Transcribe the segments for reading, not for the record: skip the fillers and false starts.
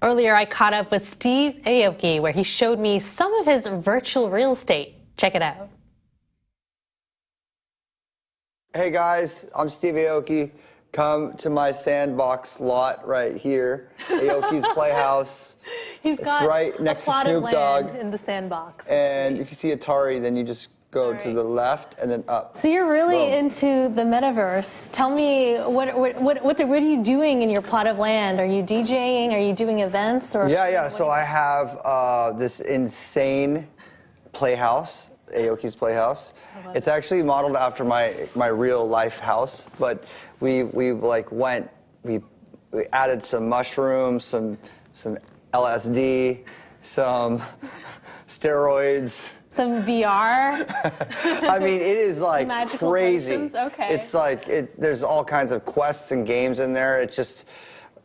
Earlier, I caught up with Steve Aoki, where he showed me some of his virtual real estate. Check it out. Hey guys, I'm Steve Aoki. Come to my sandbox lot right here, Aoki's Playhouse. It's right next to Snoop Dogg in the sandbox. And if you see Atari, then you just go to the left and then up. So you're really into the metaverse. Tell me, what are you doing in your plot of land? Are you DJing? Are you doing events? Or Yeah. So I have this insane playhouse, Aoki's Playhouse. It's actually modeled after my real life house, but we added some mushrooms, some LSD, some steroids. Some VR? I mean, it is like Magical crazy. Potions? Okay. It's like, there's all kinds of quests and games in there. It's just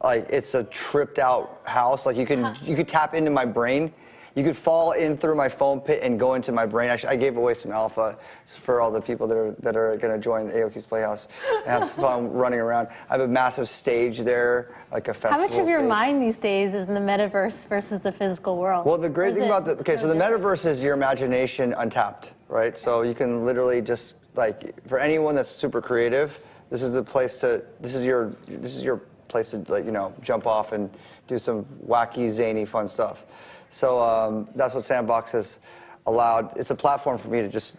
like, it's a tripped out house. Like you could tap into my brain. You could fall in through my foam pit and go into my brain. Actually, I gave away some alpha for all the people that are going to join Aoki's Playhouse and have fun running around. I have a massive stage there, like a festival How much of your stage. mind these days is in the metaverse versus the physical world? Well, the great thing about so the metaverse is your imagination untapped, right? So you can literally just, like, for anyone that's super creative, this is the place to, this is your place to, like, you know, jump off and do some wacky, zany, fun stuff. So that's what Sandbox has allowed. It's a platform for me to just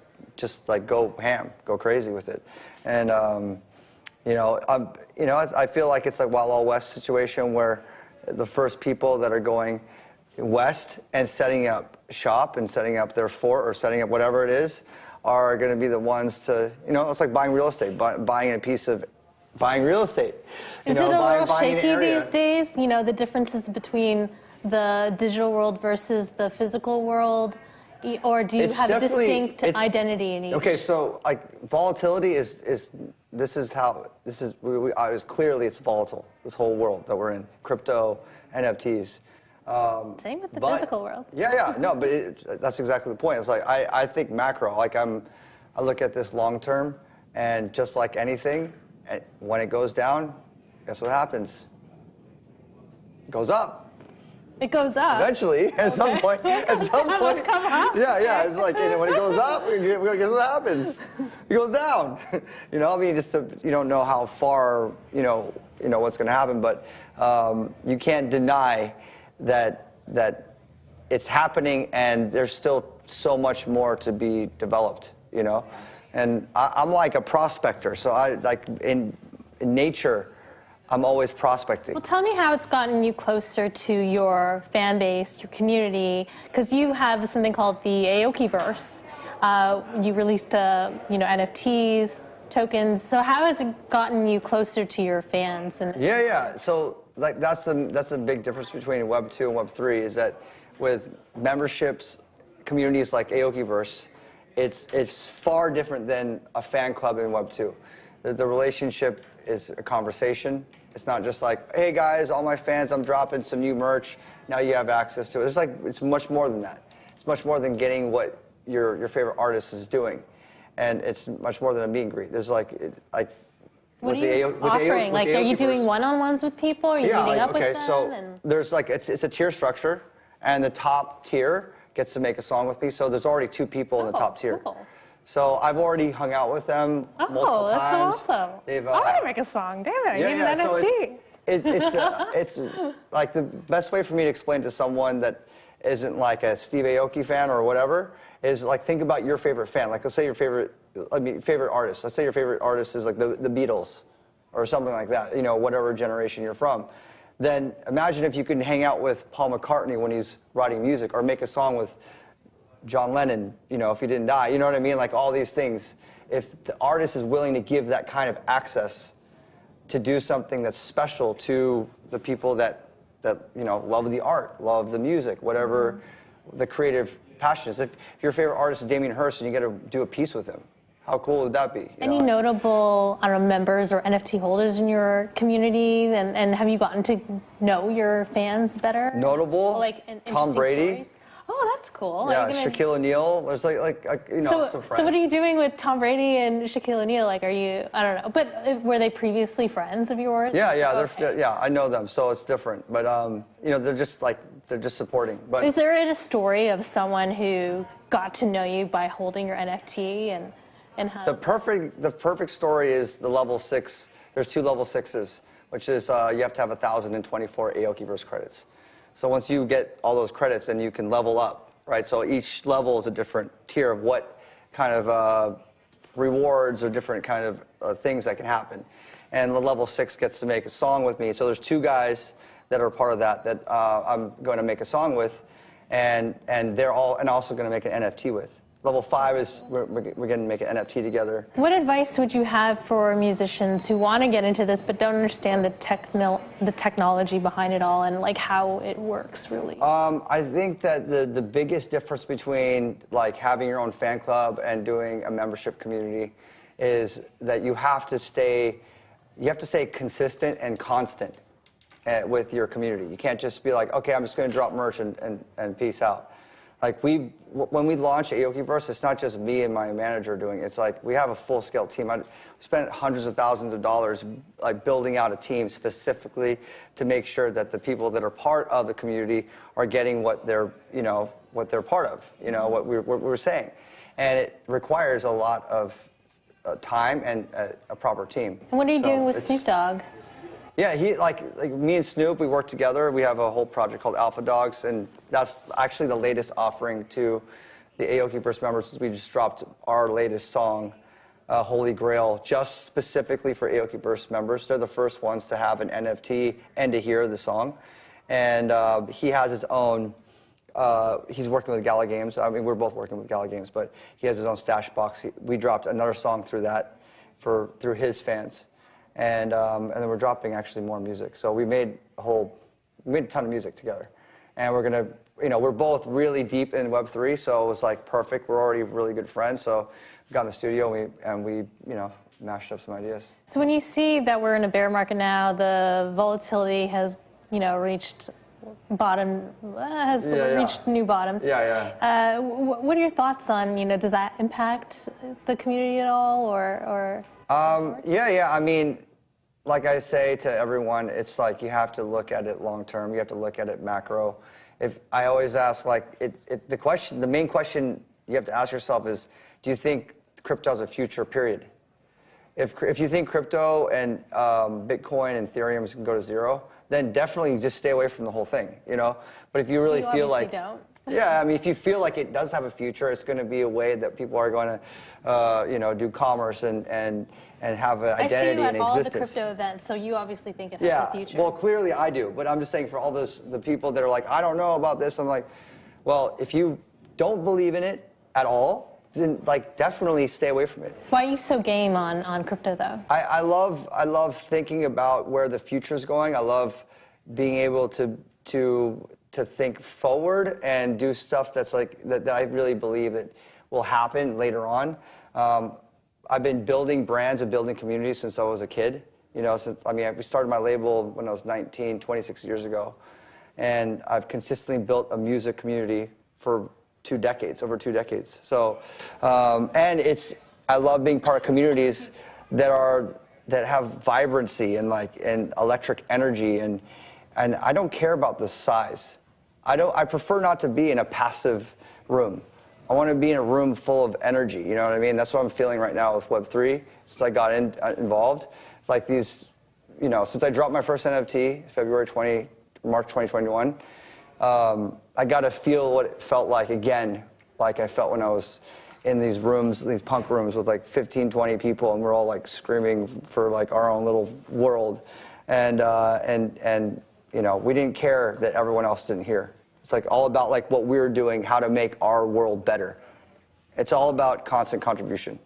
like go ham, go crazy with it. And I feel like it's like Wild Wild West situation where the first people that are going west and setting up shop and setting up their fort or setting up whatever it is are going to be the ones to, it's like buying real estate, buying real estate. Is it a little shaky these days? You know, the differences between the digital world versus the physical world, or do you have a distinct identity in each? Okay, so like volatility is clearly it's volatile. This whole world that we're in, crypto, NFTs. Same with the physical world. Yeah, no, but that's exactly the point. It's like I think macro. Like I look at this long term, and just like anything, when it goes down, guess what happens? It goes up. It goes up. Eventually, at some point. Must come up. Yeah. It's like, when it goes up, guess what happens? It goes down. I mean, you don't know how far, what's going to happen, but you can't deny that it's happening, and there's still so much more to be developed. And I'm like a prospector, so I like in nature. I'm always prospecting. Well, tell me how it's gotten you closer to your fan base, your community, because you have something called the Aokiverse. You released, NFTs, tokens. So how has it gotten you closer to your fans? Yeah. So like that's the big difference between Web 2 and Web 3 is that with memberships, communities like Aokiverse, it's far different than a fan club in Web 2. The relationship is a conversation. It's not just like, hey guys, all my fans, I'm dropping some new merch. Now you have access to it. It's much more than that. It's much more than getting what your favorite artist is doing, and it's much more than a meet and greet. There's what are you offering? Like, are you doing one-on-ones with people? Are you meeting up with them? So there's it's a tier structure, and the top tier gets to make a song with me. So there's already 2 people in the top tier. Cool. So I've already hung out with them multiple times. That's so awesome. I want to make a song. Damn it, I need an NFT. So it's like the best way for me to explain to someone that isn't like a Steve Aoki fan or whatever is like think about your favorite fan. Like let's say your favorite artist. Let's say your favorite artist is like the Beatles or something like that. Whatever generation you're from. Then imagine if you could hang out with Paul McCartney when he's writing music, or make a song with John Lennon, if he didn't die, you know what I mean? Like all these things. If the artist is willing to give that kind of access to do something that's special to the people that love the art, love the music, whatever the creative passion is. If your favorite artist is Damien Hirst and you get to do a piece with him, how cool would that be? Any notable, members or NFT holders in your community? And have you gotten to know your fans better? Notable? Like Tom Brady. Stories? Oh, that's cool. Yeah, Shaquille O'Neal. There's some friends. So what are you doing with Tom Brady and Shaquille O'Neal? Like, are you? I don't know. But were they previously friends of yours? Yeah, Okay. I know them, so it's different. But they're just supporting. But is there a story of someone who got to know you by holding your NFT and how? The perfect story is the level 6. There's 2 level 6s, which is you have to have 1,024 Aokiverse credits. So once you get all those credits, then you can level up, right? So each level is a different tier of what kind of rewards or different kind of things that can happen. And the level 6 gets to make a song with me. So there's 2 guys that are part of that I'm going to make a song with, and also going to make an NFT with. Level 5 is we're going to make an NFT together. What advice would you have for musicians who want to get into this but don't understand the technology behind it all and like how it works really? I think that the biggest difference between like having your own fan club and doing a membership community is that you have to stay consistent and constant with your community. You can't just be like, okay, I'm just going to drop merch and peace out. Like when we launched Aokiverse, it's not just me and my manager doing it. It's like we have a full-scale team. We spent hundreds of thousands of dollars like building out a team specifically to make sure that the people that are part of the community are getting what they're part of, what we're saying. And it requires a lot of time and a proper team. And what are you doing with Snoop Dogg? Yeah, he like me and Snoop, we work together. We have a whole project called Alpha Dogs, and that's actually the latest offering to the Aokiverse members. We just dropped our latest song, Holy Grail, just specifically for Aokiverse members. They're the first ones to have an NFT and to hear the song. And he has his own, he's working with Gala Games. I mean, we're both working with Gala Games, but he has his own stash box. We dropped another song through that through his fans. And then we're dropping actually more music. So we made a ton of music together. And we're gonna, we're both really deep in Web3, so it was like perfect. We're already really good friends, so we got in the studio and we mashed up some ideas. So when you see that we're in a bear market now, the volatility has, reached reached new bottoms. Yeah. What are your thoughts on, does that impact the community at all, or? Yeah. I mean, like I say to everyone, it's like you have to look at it long term. You have to look at it macro. If I always ask, like, the main question you have to ask yourself is, do you think crypto has a future? Period. If you think crypto and Bitcoin and Ethereum can go to 0, then definitely just stay away from the whole thing. But if you really feel like don't. Yeah, I mean, if you feel like it does have a future, it's going to be a way that people are going to, do commerce and have an identity and existence. I see you at all the crypto events, so you obviously think it has a future. Well, clearly I do, but I'm just saying for all the people that are like, I don't know about this, I'm like, well, if you don't believe in it at all, then like definitely stay away from it. Why are you so game on crypto though? I love thinking about where the future's going. I love being able to think forward and do stuff that's like that I really believe that will happen later on. I've been building brands and building communities since I was a kid. We started my label when I was 19, 26 years ago, and I've consistently built a music community for over 2 decades. So, I love being part of communities that have vibrancy and electric energy and I don't care about the size. I prefer not to be in a passive room. I want to be in a room full of energy, you know what I mean? That's what I'm feeling right now with Web3, since I got involved. Like these, since I dropped my first NFT, March 2021, I got to feel what it felt like again, like I felt when I was in these rooms, these punk rooms with like 15, 20 people, and we're all like screaming for like our own little world. And we didn't care that everyone else didn't hear. It's like all about like what we're doing, how to make our world better. It's all about constant contribution.